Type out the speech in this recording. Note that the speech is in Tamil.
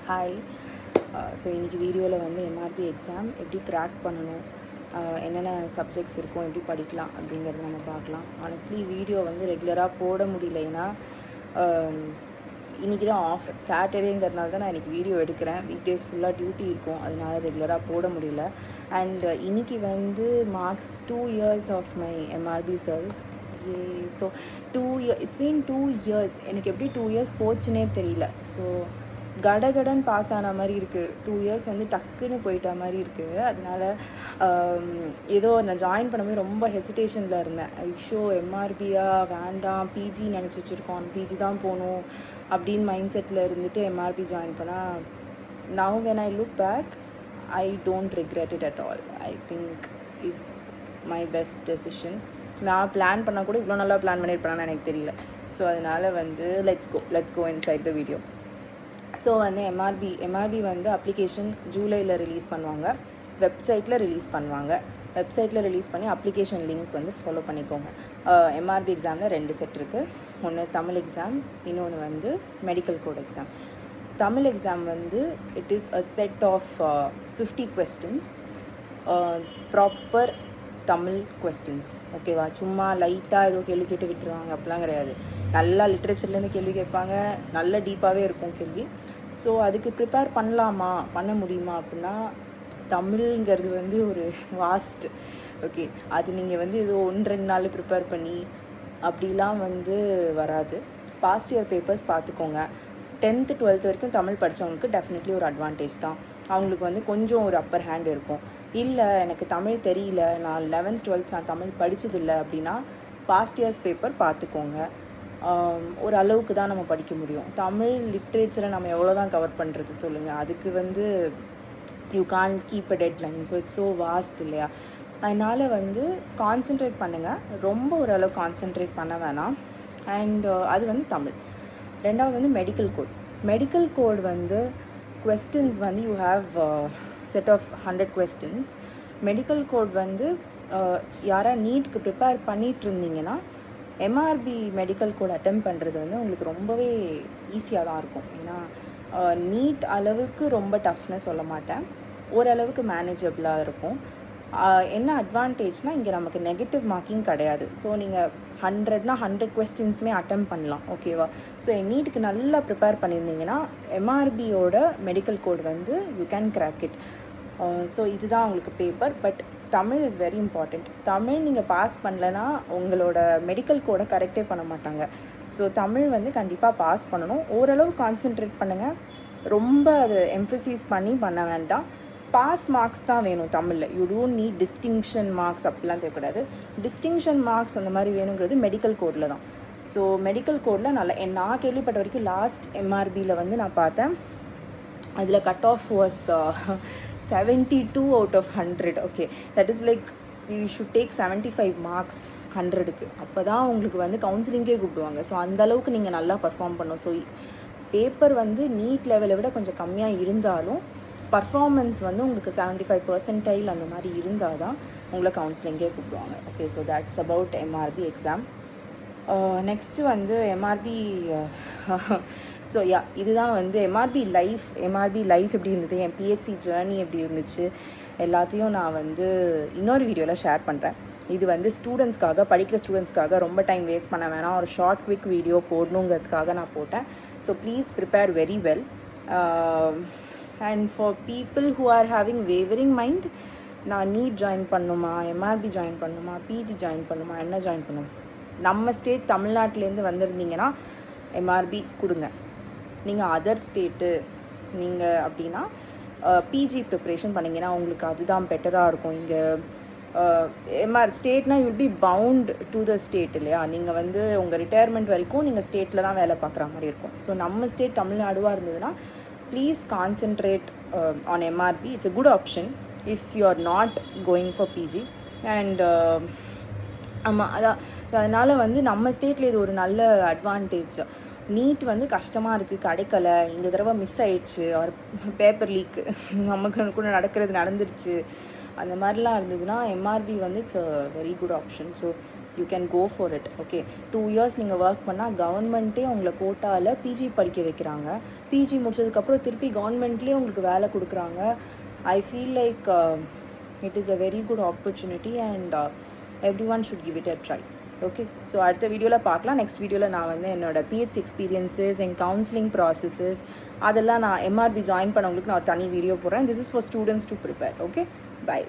ஹாய். ஸோ இன்றைக்கி வீடியோவில் வந்து எம்ஆர்பி எக்ஸாம் எப்படி க்ராக் பண்ணணும், என்னென்ன சப்ஜெக்ட்ஸ் இருக்கும், எப்படி படிக்கலாம் அப்படிங்கிறத நம்ம பார்க்கலாம். ஆனஸ்ட்லி வீடியோ வந்து ரெகுலராக போட முடியல, ஏன்னா இன்றைக்கி தான் ஆஃப், சாட்டர்டேங்கிறதுனால தான் நான் இன்றைக்கி வீடியோ எடுக்கிறேன். வீக் டேஸ் ஃபுல்லாக டியூட்டி இருக்கும், அதனால ரெகுலராக போட முடியல. அண்ட் இன்றைக்கி வந்து marks 2 years of my MRB service. So 2 years, it's been 2 years. எனக்கு எப்படி 2 years போச்சுன்னே தெரியல. ஸோ கடகடன் பாஸ் ஆன மாதிரி இருக்குது. 2 years வந்து டக்குன்னு போயிட்ட மாதிரி இருக்குது. அதனால ஏதோ நான் ஜாயின் பண்ணும்போது ரொம்ப ஹெசிடேஷனில் இருந்தேன். ஐஷோ எம்ஆர்பியா வேண்டாம், பிஜி நினச்சி வச்சுருக்கோம், பிஜி தான் போகணும் அப்படின்னு மைண்ட் செட்டில் இருந்துட்டு எம்ஆர்பி ஜாயின் பண்ணால், now when I look back I don't regret it at all. I think it's my best decision. நான் பிளான் பண்ணால் கூட இவ்வளோ நல்லா பிளான் பண்ணியிருப்பேன்னு எனக்கு தெரியல. ஸோ அதனால் வந்து let's go inside the video. So வந்து எம்ஆர்பி வந்து அப்ளிகேஷன் ஜூலையில் ரிலீஸ் பண்ணுவாங்க, வெப்சைட்டில் ரிலீஸ் பண்ணுவாங்க. வெப்சைட்டில் ரிலீஸ் பண்ணி அப்ளிகேஷன் லிங்க் வந்து ஃபாலோ பண்ணிக்கோங்க. எம்ஆர்பி எக்ஸாமில் 2 செட் இருக்குது. ஒன்று தமிழ் எக்ஸாம், இன்னொன்று வந்து மெடிக்கல் கோட் எக்ஸாம். தமிழ் எக்ஸாம் வந்து it is a set of 50 questions, proper தமிழ் கொஸ்டின்ஸ். ஓகேவா? சும்மா லைட்டாக ஏதோ கேள்வி கேட்டு விட்டுருவாங்க அப்படிலாம் கிடையாது. நல்லா லிட்ரேச்சர்லேருந்து கேள்வி கேட்பாங்க, நல்ல டீப்பாகவே இருக்கும் கேள்வி. ஸோ அதுக்கு ப்ரிப்பேர் பண்ண முடியுமா அப்படின்னா, தமிழ்ங்கிறது வந்து ஒரு வாஸ்ட். ஓகே, அது நீங்கள் வந்து ஏதோ 1-2 நாள் ப்ரிப்பேர் பண்ணி அப்படிலாம் வந்து வராது. பாஸ்ட் இயர் பேப்பர்ஸ் பார்த்துக்கோங்க. 10th 12th வரைக்கும் தமிழ் படித்தவங்களுக்கு டெஃபினெட்லி ஒரு அட்வான்டேஜ் தான். அவங்களுக்கு வந்து கொஞ்சம் ஒரு அப்பர் ஹேண்ட் இருக்கும். இல்லை எனக்கு தமிழ் தெரியல, நான் 11th 12th நான் தமிழ் படித்ததில்லை அப்படின்னா பாஸ்ட் இயர்ஸ் பேப்பர் பார்த்துக்கோங்க. ஒரு அளவுக்கு தான் நம்ம படிக்க முடியும். தமிழ் லிட்ரேச்சரை நம்ம எவ்வளோ தான் கவர் பண்ணுறது சொல்லுங்கள்? அதுக்கு வந்து you can't keep a deadline. So it's so waste இல்லையா? அதனால் வந்து கான்சென்ட்ரேட் பண்ணுங்கள். ரொம்ப ஓரளவு கான்சென்ட்ரேட் பண்ண வேணாம். அண்ட் அது வந்து தமிழ். ரெண்டாவது வந்து மெடிக்கல் கோட் வந்து கொஸ்டின்ஸ் வந்து you have set of 100 questions. Medical code வந்து யாராக நீட்க்கு ப்ரிப்பேர் பண்ணிகிட்டு இருந்தீங்கன்னா எம்ஆர்பி மெடிக்கல் கோட் அட்டெம்ப்ட் பண்ணுறது வந்து உங்களுக்கு ரொம்பவே ஈஸியாக தான் இருக்கும். ஏன்னா நீட் அளவுக்கு ரொம்ப டஃப்னு சொல்ல மாட்டேன், ஓரளவுக்கு மேனேஜபிளாக இருக்கும். என்ன அட்வான்டேஜ்னால் இங்கே நமக்கு நெகட்டிவ் மார்க்கிங் கிடையாது. ஸோ நீங்கள் 100 questions அட்டெம்ப்ட் பண்ணலாம். ஓகேவா? ஸோ நீட்டுக்கு நல்லா ப்ரிப்பேர் பண்ணியிருந்தீங்கன்னா எம்ஆர்பியோட மெடிக்கல் கோட் வந்து you can crack it. So இதுதான் உங்களுக்கு paper. But Tamil is very important. Tamil நீங்கள் பாஸ் பண்ணலைன்னா உங்களோட மெடிக்கல் கோடை கரெக்டே பண்ண மாட்டாங்க. ஸோ தமிழ் வந்து கண்டிப்பாக பாஸ் பண்ணணும். ஓரளவு கான்சென்ட்ரேட் பண்ணுங்கள், ரொம்ப அது எம்ஃபசைஸ் பண்ண வேண்டாம். பாஸ் மார்க்ஸ் தான் வேணும் தமிழில். You don't need distinction marks அப்படிலாம் தேவைப்படாது. டிஸ்டிங்ஷன் மார்க்ஸ் அந்த மாதிரி வேணுங்கிறது மெடிக்கல் கோடில் தான். ஸோ மெடிக்கல் கோடில் நான் கேள்விப்பட்ட வரைக்கும் லாஸ்ட் எம்ஆர்பியில் வந்து நான் பார்த்தேன், அதில் cut off was 72 out of 100. Okay, that is like you should take 75 marks 100க்கு. அப்போ தான் உங்களுக்கு வந்து கவுன்சிலிங்கே கூப்பிடுவாங்க. ஸோ அந்தளவுக்கு நீங்கள் நல்லா பர்ஃபார்ம் பண்ணணும். ஸோ பேப்பர் வந்து நீட் லெவலை விட கொஞ்சம் கம்மியாக இருந்தாலும் பர்ஃபார்மன்ஸ் வந்து உங்களுக்கு 75% அந்த மாதிரி இருந்தால் தான் உங்களை கவுன்சிலிங்கே கூப்பிடுவாங்க. Okay, so that's about MRP exam. Next வந்து எம்ஆர்பி. ஸோ இதுதான் வந்து எம்ஆர்பி லைஃப் எப்படி இருந்தது, என் பிஹெச்சி ஜேர்னி எப்படி இருந்துச்சு, எல்லாத்தையும் நான் வந்து இன்னொரு வீடியோவில் ஷேர் பண்ணுறேன். இது வந்து படிக்கிற ஸ்டூடெண்ட்ஸ்க்காக ரொம்ப டைம் வேஸ்ட் பண்ண வேணாம், ஒரு ஷார்ட் குவிக் வீடியோ போடணுங்கிறதுக்காக நான் போட்டேன். So please prepare very well. And for people who are having wavering mind, நான் நீட் ஜாயின் பண்ணணுமா, எம்ஆர்பி ஜாயின் பண்ணணுமா, பிஜி ஜாயின் பண்ணணுமா, என்ன ஜாயின் பண்ணணும்? நம்ம ஸ்டேட் தமிழ்நாட்டிலேருந்து வந்திருந்தீங்கன்னா எம்ஆர்பி கொடுங்க. நீங்கள் அதர் ஸ்டேட்டு நீங்கள் அப்படின்னா பிஜி ப்ரிப்ரேஷன் பண்ணிங்கன்னா உங்களுக்கு அதுதான் பெட்டராக இருக்கும். இங்கே ஸ்டேட்னா you'll be bound to the state இல்லையா? நீங்கள் வந்து உங்கள் ரிட்டையர்மெண்ட் வரைக்கும் நீங்கள் ஸ்டேட்டில் தான் வேலை பார்க்குற மாதிரி இருக்கும். ஸோ நம்ம ஸ்டேட் தமிழ்நாடுவாக இருந்ததுன்னா please concentrate on MRP. It's a good option if you are not going for PG. And ஆமாம், அதனால் வந்து நம்ம ஸ்டேட்டில் இது ஒரு நல்ல அட்வான்டேஜ். நீட் வந்து கஷ்டமாக இருக்குது, கிடைக்கல, இந்த தடவை மிஸ் ஆயிடுச்சு, ஒரு பேப்பர் லீக்கு நமக்கு கூட நடந்துருச்சு, அந்த மாதிரிலாம் இருந்ததுன்னா எம்ஆர்பி வந்து it's a very good option. So you can go for it. Okay, 2 years நீங்கள் ஒர்க் பண்ணால் கவர்மெண்ட்டே உங்களை கோட்டாவில் பிஜி படிக்க வைக்கிறாங்க. பிஜி முடிச்சதுக்கப்புறம் திருப்பி கவர்மெண்ட்லேயே உங்களுக்கு வேலை கொடுக்குறாங்க. I feel like it is a very good opportunity and every one should give it a try. Okay, so அடுத்த வீடியோவில் பார்க்கலாம். நெக்ஸ்ட் வீடியோவில் நான் வந்து என்னோட பிஹெச் எக்ஸ்பீரியன்ஸஸ் என் கவுன்சிலிங் ப்ராசஸஸ் அதெல்லாம் நான் எம்ஆர்பி ஜாயின் பண்ணவங்களுக்கு நான் தனி வீடியோ போடுறேன். This is for students to prepare. Okay, by.